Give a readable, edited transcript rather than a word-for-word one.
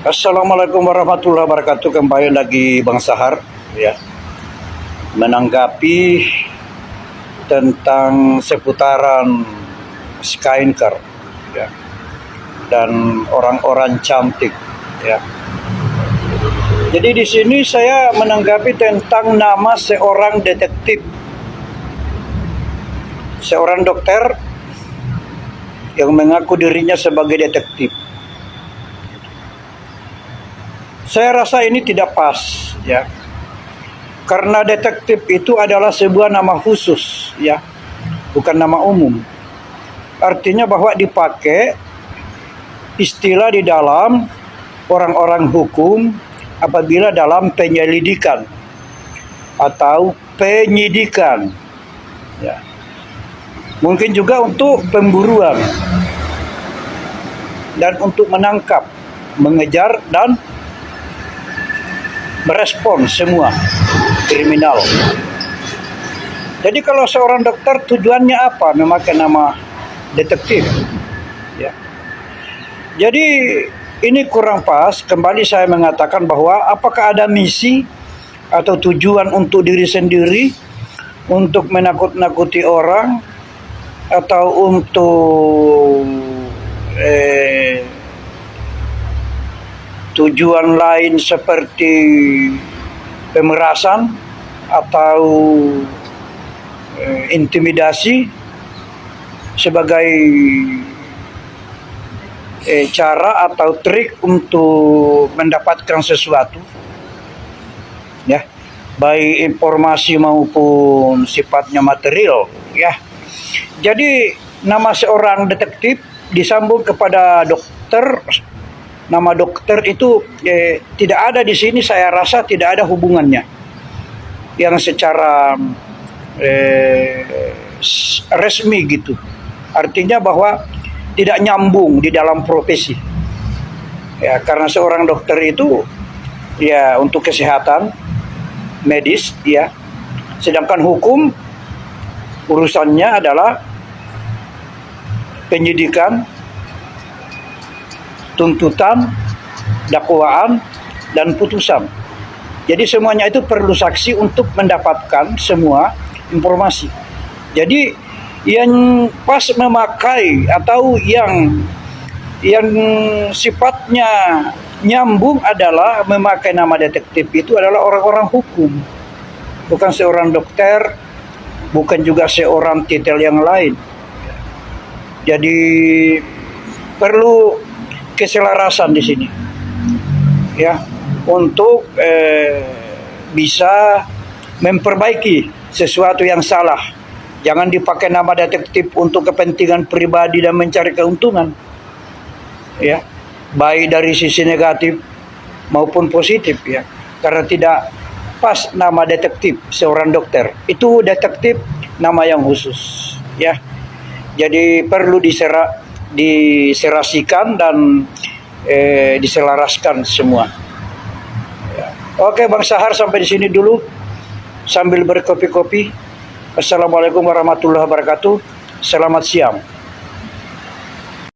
Assalamualaikum warahmatullahi wabarakatuh. Kembali lagi Bang Sahar ya, menanggapi tentang seputaran Skyker ya, dan orang-orang cantik ya. Jadi di sini saya menanggapi tentang nama seorang detektif, seorang dokter yang mengaku dirinya sebagai detektif. Saya rasa ini tidak pas ya. Karena detektif itu adalah sebuah nama khusus ya, bukan nama umum. Artinya bahwa dipakai istilah di dalam orang-orang hukum apabila dalam penyelidikan atau penyidikan ya. Mungkin juga untuk pemburuan dan untuk menangkap, mengejar dan merespon semua kriminal. Jadi kalau seorang dokter tujuannya apa memakai nama detektif ya. Jadi ini kurang pas. Kembali saya mengatakan bahwa apakah ada misi atau tujuan untuk diri sendiri, untuk menakut-nakuti orang, atau untuk tujuan lain seperti pemerasan atau intimidasi sebagai cara atau trik untuk mendapatkan sesuatu ya, baik informasi maupun sifatnya material ya. Jadi nama seorang detektif disambung kepada dokter. Nama dokter itu tidak ada di sini, saya rasa tidak ada hubungannya yang secara resmi gitu. Artinya bahwa tidak nyambung di dalam profesi. Ya, karena seorang dokter itu ya untuk kesehatan medis ya. Sedangkan hukum urusannya adalah penyidikan, tuntutan, dakwaan, dan putusan. Jadi semuanya itu perlu saksi untuk mendapatkan semua informasi. Jadi yang pas memakai atau yang sifatnya nyambung adalah memakai nama detektif itu adalah orang-orang hukum, bukan seorang dokter, bukan juga seorang titel yang lain. Jadi perlu keselarasan di sini ya, untuk bisa memperbaiki sesuatu yang salah. Jangan dipakai nama detektif untuk kepentingan pribadi dan mencari keuntungan ya, baik dari sisi negatif maupun positif ya. Karena tidak pas nama detektif seorang dokter. Itu detektif nama yang khusus ya. Jadi perlu diserasikan dan diselaraskan semua. Ya. Oke Bang Sahar, sampai di sini dulu sambil berkopi-kopi. Assalamualaikum warahmatullahi wabarakatuh. Selamat siang.